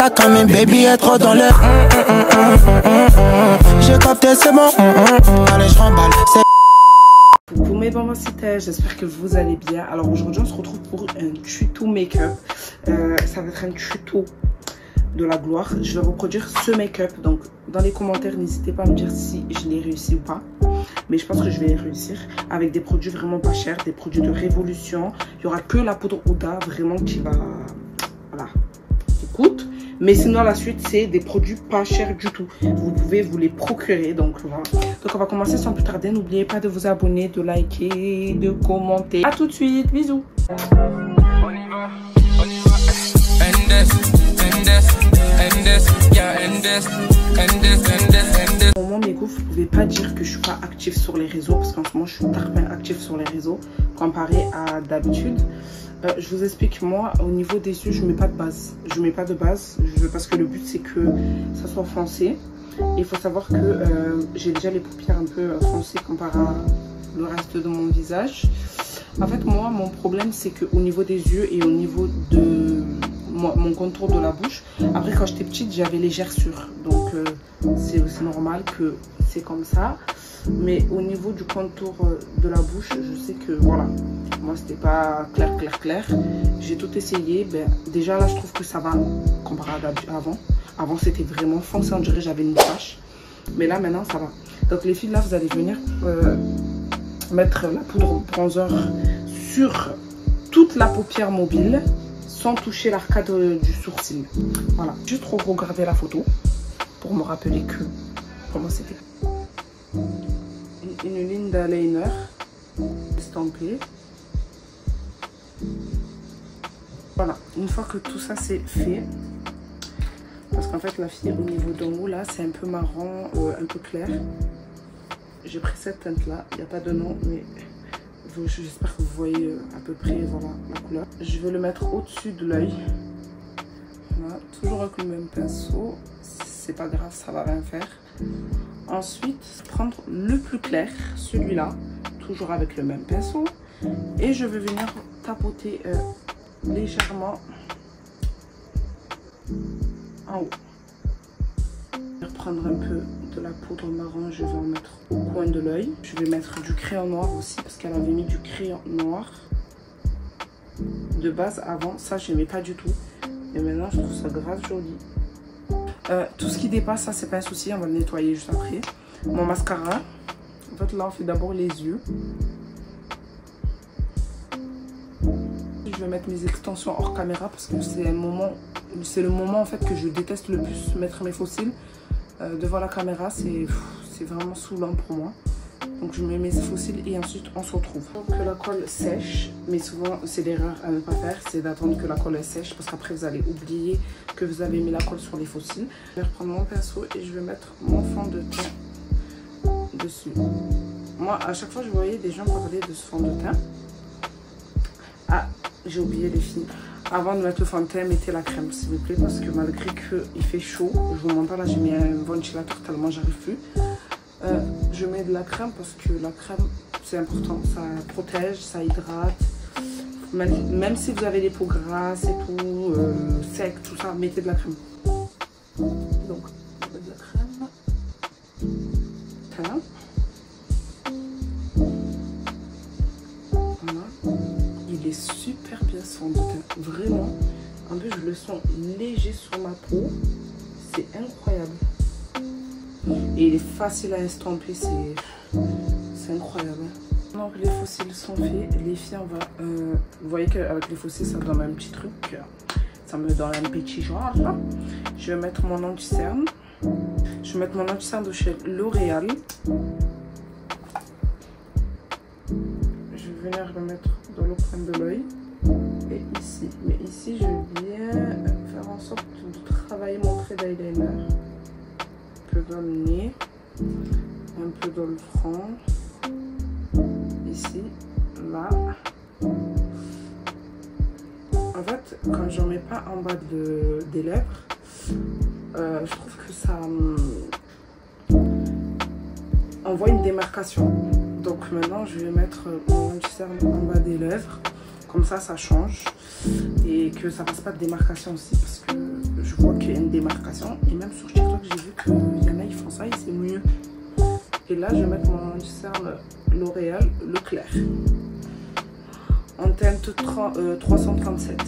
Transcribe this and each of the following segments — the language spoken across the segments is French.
T'as quand même baby être dans le j'ai capté c'est bon allez je remballe c'est coucou mes bonbons c'était, j'espère que vous allez bien. Alors aujourd'hui on se retrouve pour un tuto make-up. Ça va être un tuto de la gloire. Je vais reproduire ce make-up, donc dans les commentaires n'hésitez pas à me dire si je l'ai réussi ou pas, mais je pense que je vais réussir avec des produits vraiment pas chers, des produits de révolution. Il y aura que la poudre Huda vraiment qui va, voilà, qui coûte. Mais sinon, la suite, c'est des produits pas chers du tout. Vous pouvez vous les procurer. Donc, voilà. Donc, on va commencer sans plus tarder. N'oubliez pas de vous abonner, de liker, de commenter. A tout de suite. Bisous. On y va, on y va. Au moment mes gouffres, vous pouvez pas dire que je suis pas active sur les réseaux. Parce qu'en ce moment, je suis très active sur les réseaux comparé à d'habitude. Je vous explique, moi au niveau des yeux je mets pas de base, parce que le but c'est que ça soit foncé. Il faut savoir que j'ai déjà les paupières un peu foncées comparé à le reste de mon visage. En fait moi mon problème c'est que au niveau des yeux et au niveau de mon contour de la bouche, après quand j'étais petite j'avais les gerçures, donc c'est aussi normal que c'est comme ça. Mais au niveau du contour de la bouche, je sais que voilà, moi c'était pas clair. J'ai tout essayé. Ben, déjà là je trouve que ça va comparé à avant. Avant c'était vraiment foncé, on dirait j'avais une tache. Mais là maintenant ça va. Donc les filles là vous allez venir mettre la poudre bronzer sur toute la paupière mobile sans toucher l'arcade du sourcil. Voilà, juste regarder la photo pour me rappeler que comment c'était. Une ligne d'eyeliner estampée. Voilà, une fois que tout ça c'est fait, parce qu'en fait la fille au niveau d'en haut là c'est un peu marron, un peu clair. J'ai pris cette teinte là, il n'y a pas de nom mais j'espère que vous voyez à peu près voilà la couleur. Je vais le mettre au-dessus de l'œil. Voilà, toujours avec le même pinceau, c'est pas grave, ça va rien faire. Ensuite, prendre le plus clair, celui-là, toujours avec le même pinceau. Et je vais venir tapoter légèrement en haut. Je vais prendre un peu de la poudre marron, je vais en mettre au coin de l'œil. Je vais mettre du crayon noir aussi, parce qu'elle avait mis du crayon noir. De base, avant, ça, je n'aimais pas du tout. Et maintenant, je trouve ça grave joli. Tout ce qui dépasse, ça c'est pas un souci, on va le nettoyer juste après. Mon mascara, en fait là on fait d'abord les yeux. Je vais mettre mes extensions hors caméra parce que c'est le moment en fait que je déteste le plus mettre mes faux cils. Devant la caméra c'est vraiment saoulant pour moi. Donc je mets mes faux cils et ensuite on se retrouve. Donc que la colle sèche, mais souvent c'est l'erreur à ne pas faire, c'est d'attendre que la colle sèche parce qu'après vous allez oublier que vous avez mis la colle sur les faux cils. Je vais reprendre mon pinceau et je vais mettre mon fond de teint dessus. Moi à chaque fois je voyais des gens parler de ce fond de teint. Ah, j'ai oublié les filles. Avant de mettre le fond de teint, mettez la crème s'il vous plaît parce que malgré qu'il fait chaud, je vous montre pas là, j'ai mis un ventilateur tellement j'arrive plus. Je mets de la crème parce que la crème c'est important, ça protège, ça hydrate. Même si vous avez des peaux grasses et tout, sec, tout ça, mettez de la crème. Donc, on met de la crème. Voilà. Voilà. Il est super bien ce fond de teint, vraiment. En plus, je le sens léger sur ma peau, c'est incroyable. Et il est facile à estomper, c'est incroyable. Donc les faux cils sont faits, les filles on va, vous voyez qu'avec les faux cils ça donne un petit truc, ça me donne un petit genre. Je vais mettre mon anti-cerne, je vais mettre mon anti-cerne de chez L'Oréal. Je vais venir le mettre dans le coin de l'œil et ici, mais ici je vais bien faire en sorte de travailler mon trait d'eyeliner. Un peu dans le nez, un peu dans le front, ici, là. En fait, quand j'en mets pas en bas des lèvres, je trouve que ça on voit une démarcation. Donc maintenant, je vais mettre mon anti-cerne en bas des lèvres, comme ça, ça change et que ça passe pas de démarcation aussi parce que je vois qu'il y a une démarcation. Et même sur TikTok, j'ai vu qu'il y en a, ils font ça et c'est mieux. Et là, je vais mettre mon anti-cerne L'Oréal Le Clair. En teinte 337.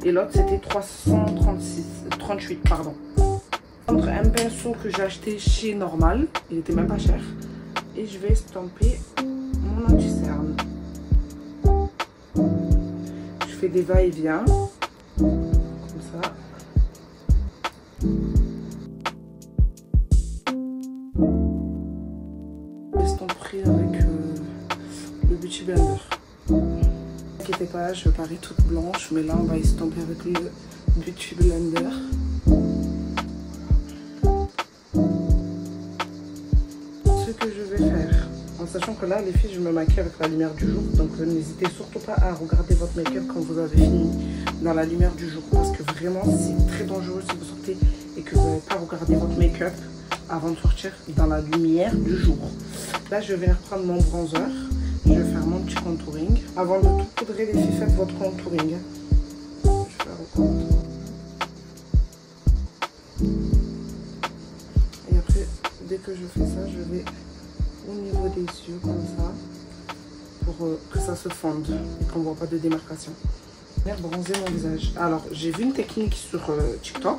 Et l'autre, c'était 338, pardon. Entre un pinceau que j'ai acheté chez Normal, il était même pas cher. Et je vais estomper mon anti-cerne. Je fais des va-et-vient. Comme ça. J'estomperai avec le Beauty Blender. Ne inquiétez pas, je parais toute blanche, mais là on va estomper avec le Beauty Blender. Ce que je vais faire, en sachant que là les filles, je me maquille avec la lumière du jour, donc n'hésitez surtout pas à regarder votre make-up quand vous avez fini dans la lumière du jour, parce que vraiment c'est très dangereux si vous sortez et que vous n'avez pas regardé votre make-up avant de sortir dans la lumière du jour. Là je vais venir prendre mon bronzer. Je vais faire mon petit contouring. Avant de tout poudrer, les filles, faites votre contouring. Je vais faire au contour. Et après, dès que je fais ça, je vais au niveau des yeux, comme ça, pour que ça se fonde et qu'on ne voit pas de démarcation. Je vais bronzer mon visage. Alors, j'ai vu une technique sur TikTok.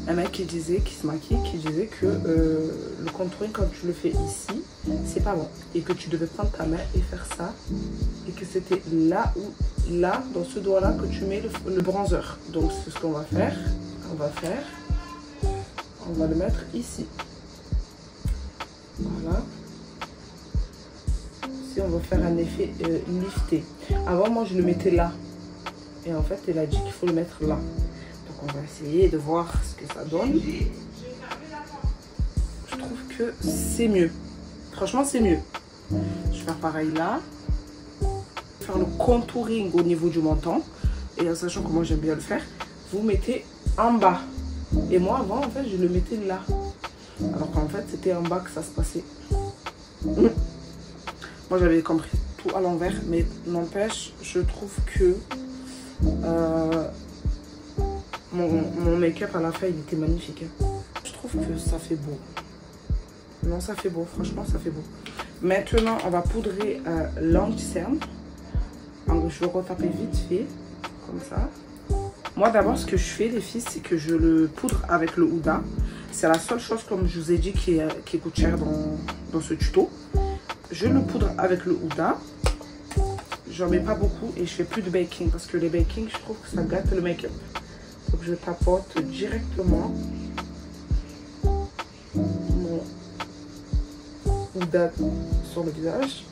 Un mec qui disait, qui se maquille, qui disait que le contouring, quand tu le fais ici, c'est pas bon. Et que tu devais prendre ta main et faire ça. Et que c'était là ou là, dans ce doigt-là, que tu mets le bronzer. Donc c'est ce qu'on va faire. On va le mettre ici. Voilà. Ici, on va faire un effet lifté. Avant, moi, je le mettais là. Et en fait, elle a dit qu'il faut le mettre là. On va essayer de voir ce que ça donne. Je trouve que c'est mieux. Franchement, c'est mieux. Je vais faire pareil là. Faire le contouring au niveau du menton. Et en sachant que moi, j'aime bien le faire, vous mettez en bas. Et moi, avant, en fait, je le mettais là. Alors qu'en fait, c'était en bas que ça se passait. Moi, j'avais compris tout à l'envers. Mais n'empêche, je trouve que... Mon make-up à la fin, il était magnifique. Je trouve que ça fait beau. Non, ça fait beau. Franchement, ça fait beau. Maintenant, on va poudrer l'anti-cerne. Je vais retaper vite fait. Comme ça. Moi, d'abord, ce que je fais, les filles, c'est que je le poudre avec le Huda. C'est la seule chose, comme je vous ai dit, qui coûte cher dans ce tuto. Je le poudre avec le Huda. J'en mets pas beaucoup et je fais plus de baking. Parce que les baking, je trouve que ça gâte le make-up. Donc je tapote directement mon Huda sur le visage.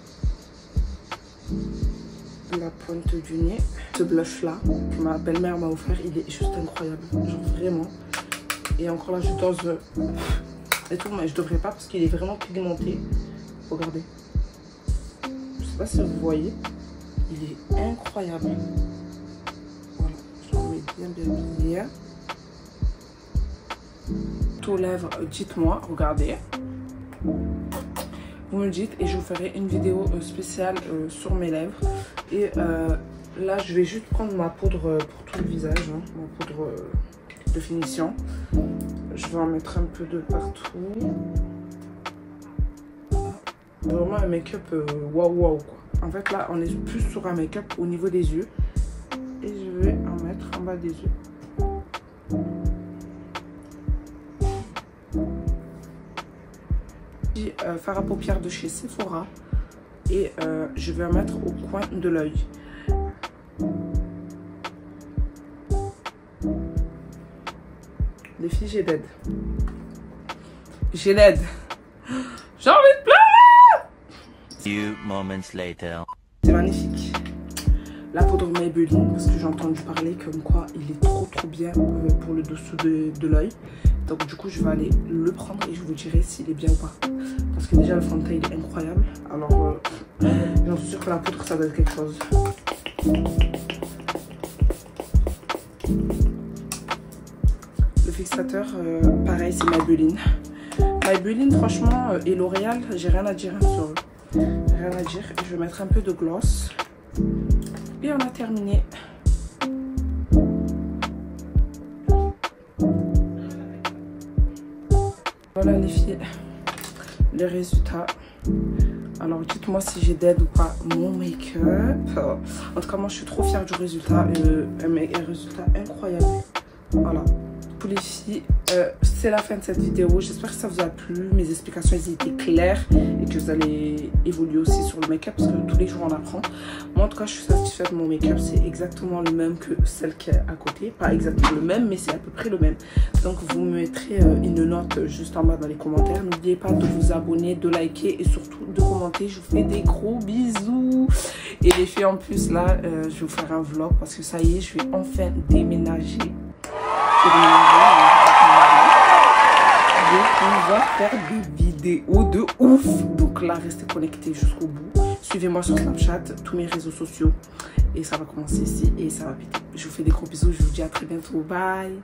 La pointe du nez. Ce blush là que ma belle-mère m'a offert, il est juste incroyable. Genre vraiment. Et encore là je dose et tout, mais je devrais pas parce qu'il est vraiment pigmenté. Regardez. Je sais pas si vous voyez. Il est incroyable. Bien. Tout lèvres, dites-moi, regardez. Vous me dites et je vous ferai une vidéo spéciale sur mes lèvres. Et là, je vais juste prendre ma poudre pour tout le visage, hein, ma poudre de finition. Je vais en mettre un peu de partout. Vraiment un make-up waouh quoi. En fait, là, on est plus sur un make-up au niveau des yeux. Et je vais en mettre en bas des yeux. J'ai fard à paupières de chez Sephora. Et je vais en mettre au coin de l'œil. Les filles, j'ai l'aide. J'ai l'aide. J'ai envie de pleurer. Few moments later. C'est magnifique. La poudre Maybelline, parce que j'ai entendu parler comme quoi il est trop bien pour le dessous de l'œil. Donc du coup je vais aller le prendre et je vous dirai s'il est bien ou pas. Parce que déjà le fond de teint il est incroyable. Alors j'en suis sûre que la poudre ça doit être quelque chose. Le fixateur pareil c'est Maybelline. Maybelline franchement et L'Oréal j'ai rien à dire sur eux. Rien à dire. Je vais mettre un peu de gloss. Et on a terminé. Voilà les filles, les résultats. Alors dites-moi si j'ai d'aide ou pas mon make-up. En tout cas moi je suis trop fière du résultat. Un résultat incroyable. Voilà. Pour les filles, c'est la fin de cette vidéo. J'espère que ça vous a plu. Mes explications elles étaient claires et que vous allez évoluer aussi sur le make-up parce que tous les jours on apprend. Moi en tout cas je suis satisfaite de mon make-up. C'est exactement le même que celle qui est à côté. Pas exactement le même mais c'est à peu près le même. Donc vous me mettrez une note juste en bas dans les commentaires. N'oubliez pas de vous abonner, de liker et surtout de commenter. Je vous fais des gros bisous. Et les filles en plus là, je vais vous faire un vlog parce que ça y est, je vais enfin déménager. Donc on va faire des vidéos de ouf. Donc là restez connectés jusqu'au bout. Suivez-moi sur Snapchat, tous mes réseaux sociaux. Et ça va commencer ici et ça va péter. Je vous fais des gros bisous, je vous dis à très bientôt. Bye.